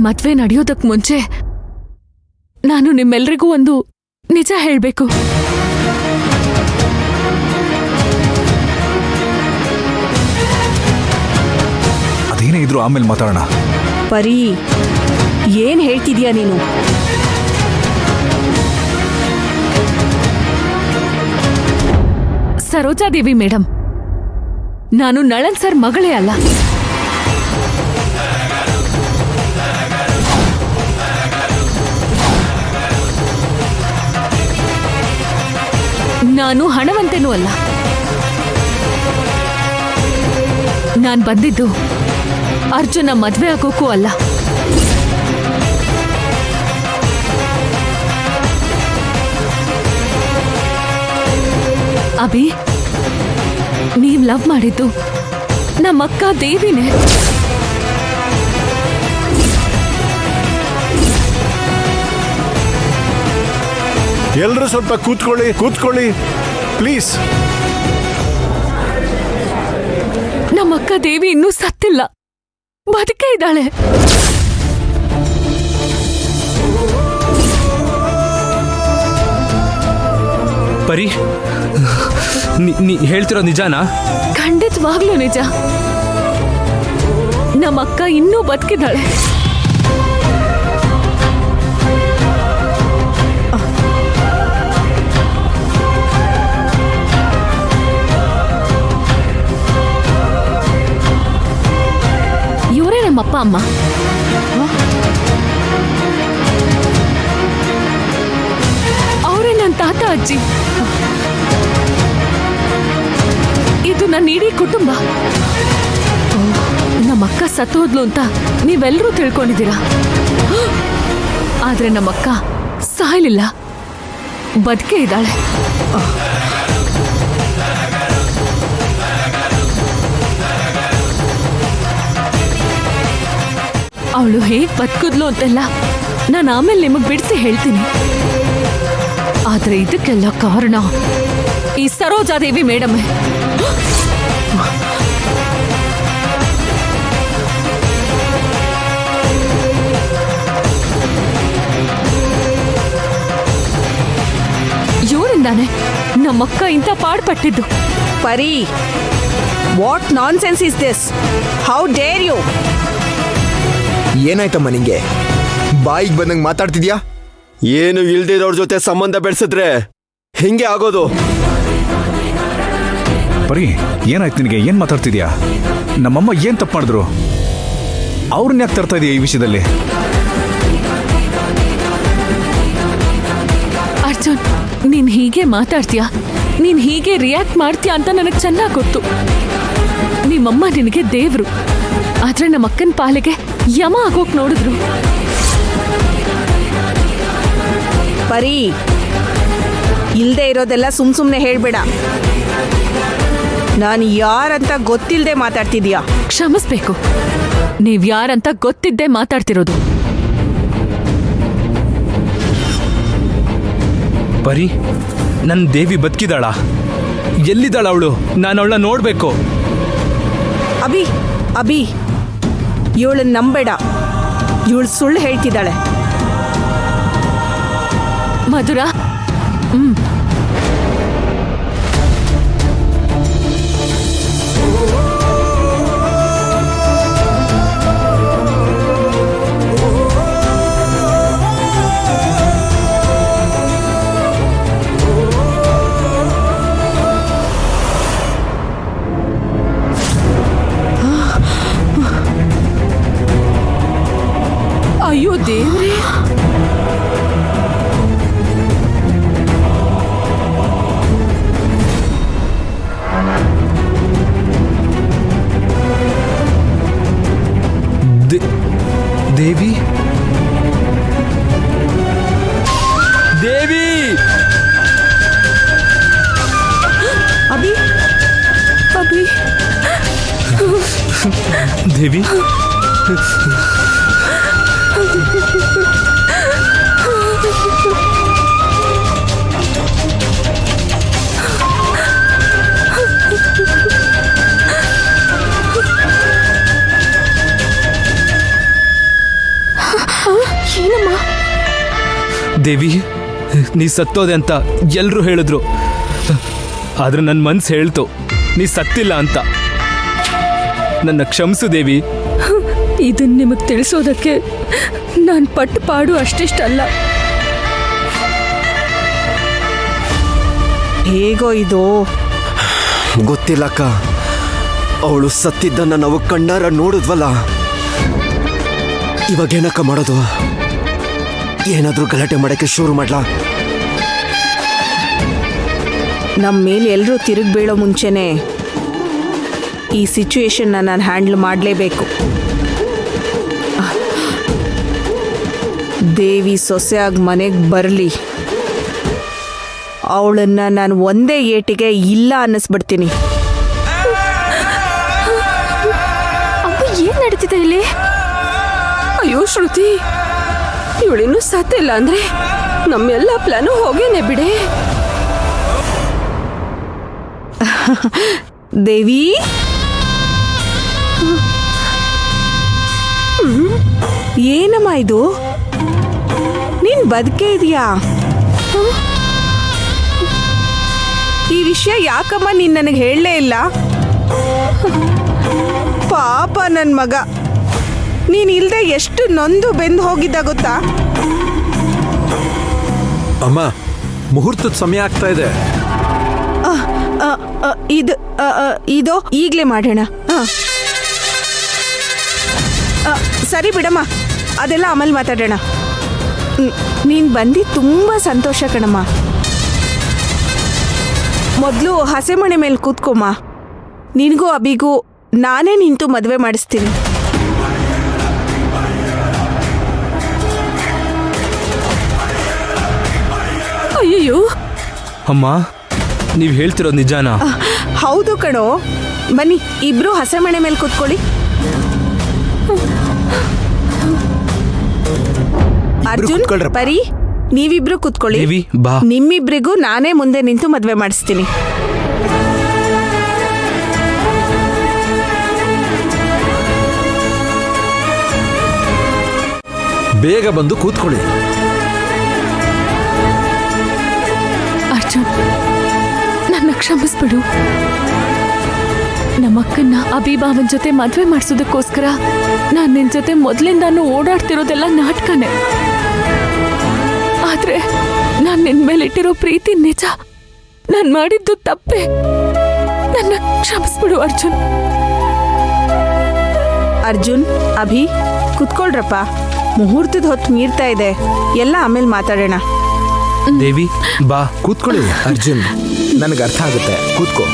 ಮದ್ವೆ ನಡೆಯೋದಕ್ ಮುಂಚೆ ನಾನು ನಿಮ್ಮೆಲ್ರಿಗೂ ಒಂದು ನಿಜ ಹೇಳ್ಬೇಕು. ಅದೇನೇ ಇದ್ರು ಆಮೇಲೆ ಮಾತಾಡೋಣ. ಪರಿ, ಏನ್ ಹೇಳ್ತಿದ್ಯಾ ನೀನು? ಸರೋಜಾದೇವಿ ಮೇಡಮ್, ನಾನು ನಳನ್ ಸರ್ ಮಗಳೇ ಅಲ್ಲ. ನಾನು ಹಣವಂತನೂ ಅಲ್ಲ. ನಾನ್ ಬಂದಿದ್ದು ಅರ್ಜುನ ಮದ್ವೆ ಆಗೋಕ್ಕೂ ಅಲ್ಲ. ಅಭಿ, ನೀವ್ ಲವ್ ಮಾಡಿದ್ದು ನಮ್ಮಕ್ಕ ದೇವಿನೇ. ಎಲ್ರೂ ಸ್ವಲ್ಪ ಕೂತ್ಕೊಳ್ಳಿ ಪ್ಲೀಸ್. ನಮ್ಮಕ್ಕ ದೇವಿ ಇನ್ನೂ ಸತ್ತಿಲ್ಲ, ಬದುಕೇ ಇದ್ದಾಳೆ. ಪರಿ, ನೀ ಹೇಳ್ತಿರೋ ನಿಜಾನಾ? ಖಂಡಿತವಾಗ್ಲೂ ನಿಜ. ನಮ್ಮಕ್ಕ ಇನ್ನೂ ಬದುಕಿದ್ದಾಳೆ. ಇವರೇ ನಮ್ಮಪ್ಪ ಅಮ್ಮ. ಅವರೇ ನನ್ನ ತಾತ ಅಜ್ಜಿ. ಇದು ನನ್ನ ಇಡೀ ಕುಟುಂಬ. ನಮ್ಮಕ್ಕ ಸತ್ತೋದ್ಲು ಅಂತ ನೀವೆಲ್ಲರೂ ತಿಳ್ಕೊಂಡಿದ್ದೀರಾ. ಆದ್ರೆ ನಮ್ಮಕ್ಕ ಸಾಯ್ಲಿಲ್ಲ, ಬದುಕೇ ಇದ್ದಾಳೆ. ಅವಳು ಹೇಗ್ ಬದುಕಿದ್ಲು ಅಂತೆಲ್ಲ ನಾನು ಆಮೇಲೆ ನಿಮಗ್ ಬಿಡಿಸಿ ಹೇಳ್ತೀನಿ. ಆದ್ರೆ ಇದಕ್ಕೆಲ್ಲ ಕಾರಣ ಈ ಸರೋಜಾದೇವಿ ಮೇಡಮ್. ಇವರಿಂದಾನೆ ನಮ್ಮಕ್ಕ ಇಂಥ ಪಾಡ್ಪಟ್ಟಿದ್ದು. ಪರಿ, what nonsense is this? How dare you? ಏನಾಯ್ತಮ್ಮ ನಿಂಗೆ? ಬಾಯಿಗೆ ಬಂದಂಗೆ ಮಾತಾಡ್ತಿದ್ಯಾ? ಏನು ಇಲ್ದಿರೋರ್ ಜೊತೆ ಸಂಬಂಧ ಬೆಳೆಸಿದ್ರೆ ಹಿಂಗೆ ಆಗೋದು. ಬರೀ ಏನಾಯ್ತು ನಿನಗೆ? ಏನ್ ಮಾತಾಡ್ತಿದ್ಯಾ? ನಮ್ಮಮ್ಮ ಏನ್ ತಪ್ಪು ಮಾಡಿದ್ರು? ಅವ್ರನ್ನ ಯಾಕೆ ತರ್ತಾ ಇದೀಯ ಈ ವಿಷಯದಲ್ಲಿ? ಅರ್ಜುನ್, ನೀನ್ ಹೀಗೆ ಮಾತಾಡ್ತೀಯಾ, ನೀನ್ ಹೀಗೆ ರಿಯಾಕ್ಟ್ ಮಾಡ್ತೀಯಾ ಅಂತ ನನಗೆ ಚೆನ್ನಾಗಿ ಗೊತ್ತು. ನಿಮ್ಮಮ್ಮ ನಿನಗೆ ದೇವ್ರು, ಆದ್ರೆ ನಮ್ಮ ಅಕ್ಕನ ಪಾಲಿಗೆ ಯಮ ಆಗೋಕ್ ನೋಡಿದ್ರು. ಪರಿ, ಇಲ್ದೇ ಇರೋದೆಲ್ಲ ಸುಮ್ನೆ ಹೇಳ್ಬೇಡ. ನಾನು ಯಾರಂತ ಗೊತ್ತಿಲ್ದೆ ಮಾತಾಡ್ತಿದ್ಯಾ? ಕ್ಷಮಿಸ್ಬೇಕು, ನೀವ್ ಯಾರಂತ ಗೊತ್ತಿದ್ದೇ ಮಾತಾಡ್ತಿರೋದು. ಪರಿ, ನನ್ನ ದೇವಿ ಬದುಕಿದಾಳ? ಎಲ್ಲಿದ್ದಾಳ ಅವಳು? ನಾನು ಅವಳನ್ನ ನೋಡ್ಬೇಕು. ಅಭಿ, ಇವಳನ್ನ ನಂಬೇಡ. ಇವಳು ಸುಳ್ಳು ಹೇಳ್ತಿದ್ದಾಳೆ. ಮಧುರ, ಅಯ್ಯೋ ದೇವ್ರೇ, ದೇವಿ, ದೇವಿ! ಅಭಿ, ದೇವಿ, ಏನಮ್ಮ? ದೇವಿ ನೀ ಸತ್ತೋದೆ ಅಂತ ಎಲ್ರೂ ಹೇಳಿದ್ರು, ಆದ್ರೆ ನನ್ನ ಮನ್ಸು ಹೇಳ್ತು ನೀ ಸತ್ತಿಲ್ಲ ಅಂತ. ನನ್ನ ಕ್ಷಮಿಸು ದೇವಿ. ಇದನ್ನ ನಿಮಗ್ ತಿಳಿಸೋದಕ್ಕೆ ನಾನ್ ಪಟ್ಟು ಪಾಡು ಅಷ್ಟಿಷ್ಟಲ್ಲ. ಹೇಗೋ ಇದು ಗೊತ್ತಿಲ್ಲಕ್ಕ, ಅವಳು ಸತ್ತಿದ್ದನ್ನ ನಾವು ಕಣ್ಣಾರ ನೋಡಿದ್ವಲ್ಲ. ಇವಾಗೇನಕ್ಕ ಮಾಡೋದು? ಏನಾದ್ರೂ ಗಲಾಟೆ ಮಾಡಕ್ಕೆ ಶುರು ಮಾಡ್ಲಾ? ನಮ್ಮ ಮೇಲೆ ಎಲ್ಲರೂ ತಿರುಗಿ ಬೀಳೋ ಮುಂಚೆನೆ ಈ ಸಿಚುವೇಶನ್ನ ನಾನು ಹ್ಯಾಂಡಲ್ ಮಾಡಲೇಬೇಕು. ದೇವಿ ಸೊಸೆಯಾಗಿ ಮನೆಗೆ ಬರಲಿ, ಅವಳನ್ನ ನಾನು ಒಂದೇ ಏಟಿಗೆ ಇಲ್ಲ ಅನ್ನಿಸ್ಬಿಡ್ತೀನಿ. ಅಪ್ಪ ಏನ್ ನಡೀತಿದೆ ಇಲ್ಲಿ? ಅಯ್ಯೋ ಶ್ರುತಿ, ಇವಳಿನ್ನೂ ಸತ್ತಿಲ್ಲ ಅಂದ್ರೆ ನಮ್ಮೆಲ್ಲ ಪ್ಲಾನು ಹೋಗೇನೆ ಬಿಡೆ. ದೇವಿ, ಏನಮ್ಮ ಇದು? ನೀನ್ ಬದುಕೇ ಇದೆಯಾ? ಈ ವಿಷಯ ಯಾಕಮ್ಮ ನೀನ್ ನನಗೆ ಹೇಳಲೇ ಇಲ್ಲ? ಪಾಪ ನನ್ನ ಮಗ, ನೀನ್ ಇಲ್ದೆ ಎಷ್ಟು ನೊಂದು ಬೆಂದು ಹೋಗಿದ್ದ ಗೊತ್ತಾ? ಅಮ್ಮ, ಮುಹೂರ್ತದ ಸಮಯ ಆಗ್ತಾ ಇದೆ. ಇದು ಈಗಲೇ ಮಾಡೋಣ. ಸರಿ ಬಿಡಮ್ಮ, ಅದೆಲ್ಲ ಆಮೇಲೆ ಮಾತಾಡೋಣ. ನೀನು ಬಂದು ತುಂಬ ಸಂತೋಷ ಕಣಮ್ಮ. ಮೊದಲು ಹಸೆಮಣೆ ಮೇಲೆ ಕೂತ್ಕೊಮ್ಮ. ನಿನಗೂ ಅಬಿಗೂ ನಾನೇ ನಿಂತು ಮದುವೆ ಮಾಡಿಸ್ತೀನಿ. ಅಯ್ಯೋ ಅಮ್ಮ, ನೀವು ಹೇಳ್ತಿರೋದು ನಿಜಾನಾ? ಹೌದು ಕಣೋ. ಬನ್ನಿ, ಇಬ್ರು ಹಸೆಮಣೆ ಮೇಲೆ ಕೂತ್ಕೊಳ್ಳಿ. ಅರ್ಜುನ್, ಕೂತ್ಕೊಳ್ರಪ್ಪ. ಪರಿ, ನೀವಿಬ್ರು ಕೂತ್ಕೊಳ್ಳಿ. ದೇವಿ, ಬಾ. ನಿಮ್ಮಿಬ್ರಿಗೂ ನಾನೇ ಮುಂದೆ ನಿಂತು ಮದುವೆ ಮಾಡಿಸ್ತೀನಿ. ಬೇಗ ಬಂದು ಕೂತ್ಕೊಳ್ಳಿ. ಅರ್ಜುನ್, ನನ್ನ ಕ್ಷಮಿಸ್ಬಿಡು. ನಮ್ಮಕ್ಕನ್ನ ಅಭಿಭಾವನ್ ಜೊತೆ ಮದ್ವೆ ಮಾಡಿಸೋದಕ್ಕೋಸ್ಕರ ನಾನು ನಿನ್ ಜೊತೆ ಮೊದ್ಲಿಂದಾನು ಓಡಾಡ್ತಿರೋದೆಲ್ಲ ನಾಟಕನೇ. ಆದ್ರೆ ನಾನ್ ನಿನ್ ಮೇಲೆ ಇಟ್ಟಿರೋ ಪ್ರೀತಿ ನಿಜ. ನಾನ್ ಮಾಡಿದ್ದು ತಪ್ಪೆ. ನನ್ನ ಕ್ಷಮಿಸ್ಬಿಡು ಅರ್ಜುನ್. ಅರ್ಜುನ್, ಅಭಿ, ಕುತ್ಕೊಳ್ರಪ್ಪ. ಮುಹೂರ್ತದ ಹೊತ್ತು ಮೀರ್ತಾ ಇದೆ, ಎಲ್ಲ ಆಮೇಲೆ ಮಾತಾಡೋಣ. ದೇವಿ, ಬಾ. ಕೂತ್ಕೊಳ್ಳಿ ಅರ್ಜುನ್, ನನಗೆ ಅರ್ಥ ಆಗುತ್ತೆ, ಕೂತ್ಕೋ.